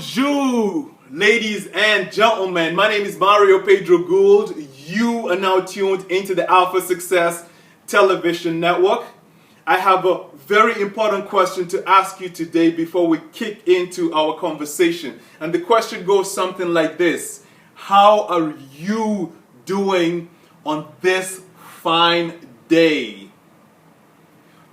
Bonjour, ladies and gentlemen. My name is Mario Pedro Gould. You are now tuned into the Alpha Success Television Network. I have a very important question to ask you today before we kick into our conversation. And the question goes something like this. How are you doing on this fine day?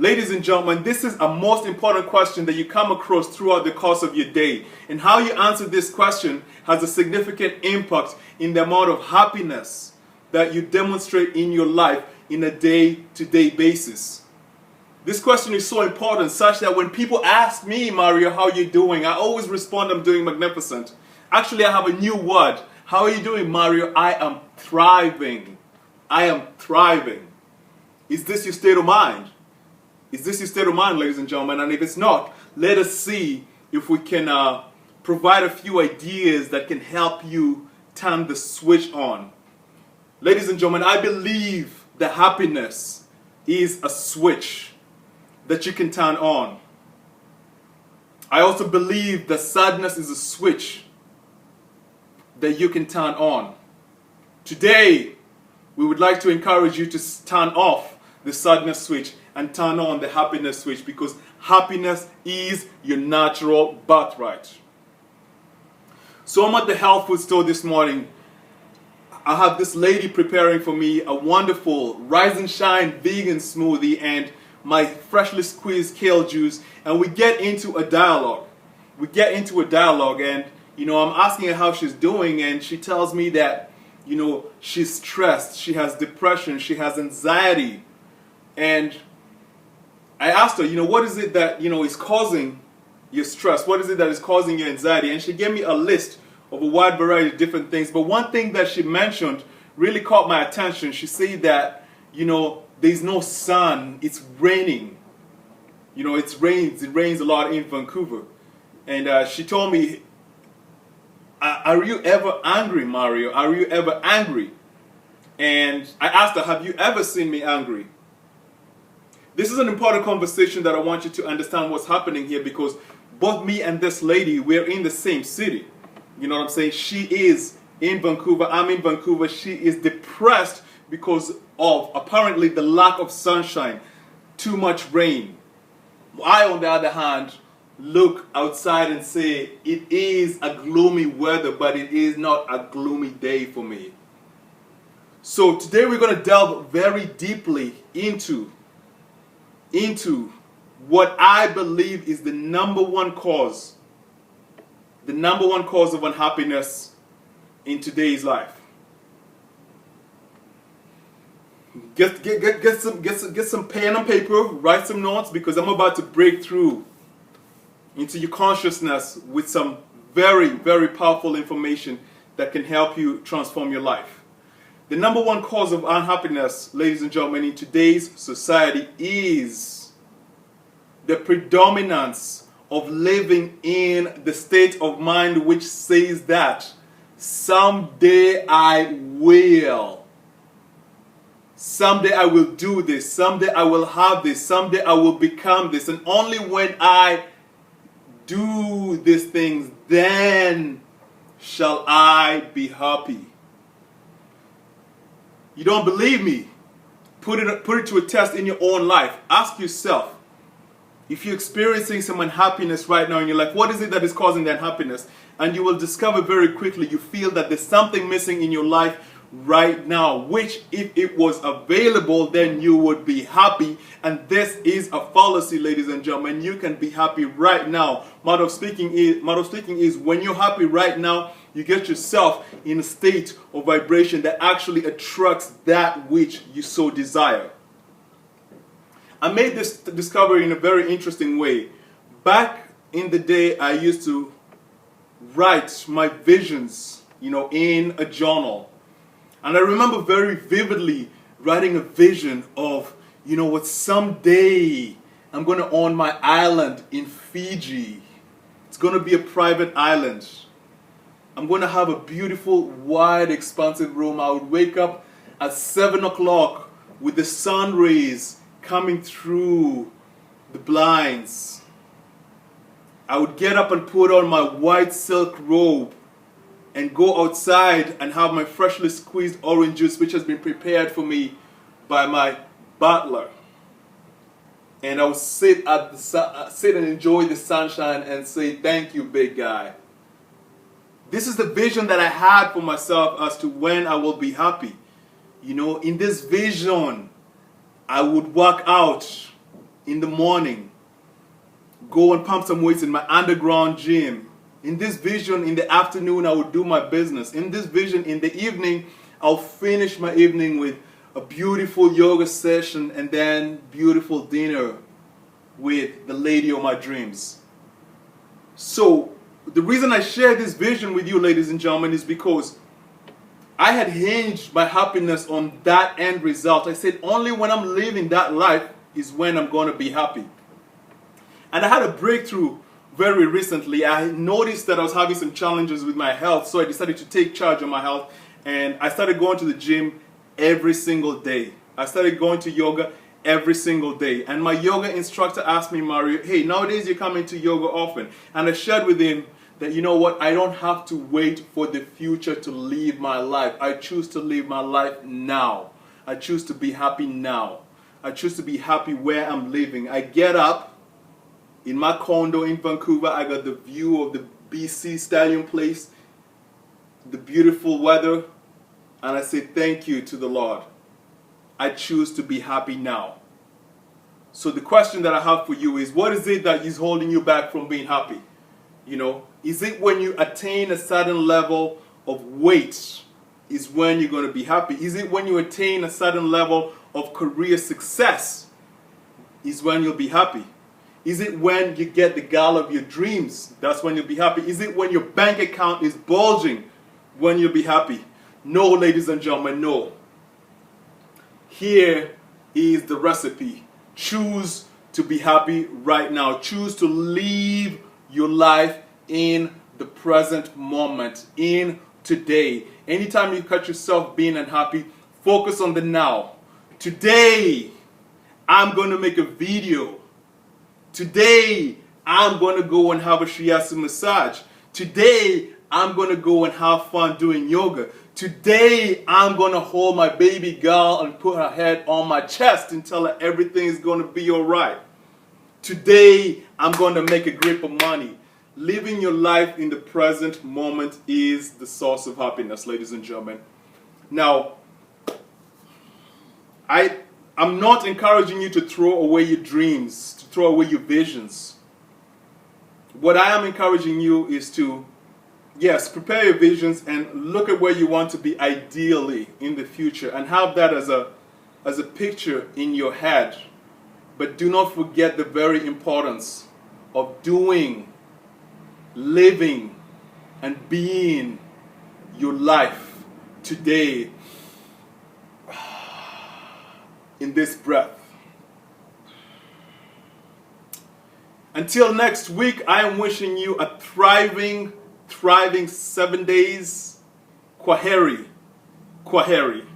Ladies and gentlemen, this is a most important question that you come across throughout the course of your day. And how you answer this question has a significant impact in the amount of happiness that you demonstrate in your life in a day-to-day basis. This question is so important such that when people ask me, Mario, how are you doing? I always respond, I'm doing magnificent. Actually, I have a new word. How are you doing, Mario? I am thriving. I am thriving. Is this your state of mind? Is this your state of mind, ladies and gentlemen? And if it's not, let us see if we can provide a few ideas that can help you turn the switch on. Ladies and gentlemen, I believe that happiness is a switch that you can turn on. I also believe that sadness is a switch that you can turn on. Today, we would like to encourage you to turn off the sadness switch and turn on the happiness switch, because happiness is your natural birthright. So I'm at the health food store this morning. I have this lady preparing for me a wonderful Rise and Shine vegan smoothie and my freshly squeezed kale juice, and we get into a dialogue. And I'm asking her how she's doing, and she tells me that she's stressed, she has depression, she has anxiety. And I asked her, what is it that, is causing your stress? What is it that is causing your anxiety? And she gave me a list of a wide variety of different things. But one thing that she mentioned really caught my attention. She said that, there's no sun, it's raining. It rains a lot in Vancouver. And she told me, are you ever angry, Mario? Are you ever angry? And I asked her, have you ever seen me angry? This is an important conversation that I want you to understand what's happening here, because both me and this lady, we're in the same city. You know what I'm saying? She is in Vancouver, I'm in Vancouver. She is depressed because of apparently the lack of sunshine, too much rain. I, on the other hand, look outside and say it is a gloomy weather, but it is not a gloomy day for me. So today we're going to delve very deeply into what I believe is the number one cause of unhappiness in today's life. Get some pen and paper, write some notes, because I'm about to break through into your consciousness with some very, very powerful information that can help you transform your life. The number one cause of unhappiness, ladies and gentlemen, in today's society is the predominance of living in the state of mind which says that someday I will. Someday I will do this. Someday I will have this. Someday I will become this. And only when I do these things, then shall I be happy. You don't believe me? Put it to a test in your own life. Ask yourself, if you're experiencing some unhappiness right now in your life, what is it that is causing that unhappiness? And you will discover very quickly, you feel that there's something missing in your life right now, which if it was available, then you would be happy. And this is a fallacy, ladies and gentlemen. You can be happy right now. Matter of speaking is when you're happy right now, you get yourself in a state of vibration that actually attracts that which you so desire. I made this discovery in a very interesting way. Back in the day, I used to write my visions, in a journal. And I remember very vividly writing a vision of, what someday I'm going to own my island in Fiji. It's going to be a private island. I'm going to have a beautiful, wide, expansive room. I would wake up at 7 o'clock with the sun rays coming through the blinds. I would get up and put on my white silk robe and go outside and have my freshly squeezed orange juice, which has been prepared for me by my butler. And I would sit and enjoy the sunshine and say, "Thank you, big guy." This is the vision that I had for myself as to when I will be happy. You know, in this vision, I would work out in the morning, go and pump some weights in my underground gym. In this vision, in the afternoon, I would do my business. In this vision, in the evening, I'll finish my evening with a beautiful yoga session and then beautiful dinner with the lady of my dreams. So, the reason I share this vision with you, ladies and gentlemen, is because I had hinged my happiness on that end result. I said, only when I'm living that life is when I'm going to be happy. And I had a breakthrough very recently. I noticed that I was having some challenges with my health, so I decided to take charge of my health, and I started going to the gym every single day. I started going to yoga every single day. And my yoga instructor asked me, "Mario, hey, nowadays you're coming to yoga often." And I shared with him that, you know what, I don't have to wait for the future to live my life. I choose to live my life now. I choose to be happy now. I choose to be happy where I'm living. I get up in my condo in Vancouver. I got the view of the BC Stadium Place, the beautiful weather, and I say thank you to the Lord. I choose to be happy now. So the question that I have for you is, what is it that is holding you back from being happy? You know, is it when you attain a certain level of weight is when you're going to be happy? Is it when you attain a certain level of career success is when you'll be happy? Is it when you get the girl of your dreams? That's when you'll be happy. Is it when your bank account is bulging when you'll be happy? No, ladies and gentlemen, no. Here is the recipe. Choose to be happy right now. Choose to live your life in the present moment, in today. Anytime you catch yourself being unhappy, focus on the now. Today, I'm going to make a video. Today, I'm going to go and have a shiatsu massage. Today, I'm going to go and have fun doing yoga. Today, I'm going to hold my baby girl and put her head on my chest and tell her everything is going to be all right. Today, I'm going to make a grip of money. Living your life in the present moment is the source of happiness, ladies and gentlemen. Now, I'm not encouraging you to throw away your dreams, to throw away your visions. What I am encouraging you is to, yes, prepare your visions and look at where you want to be ideally in the future and have that as a picture in your head. But do not forget the very importance of doing, living, and being your life today in this breath. Until next week, I am wishing you a thriving 7 days. Kwaheri. Kwaheri.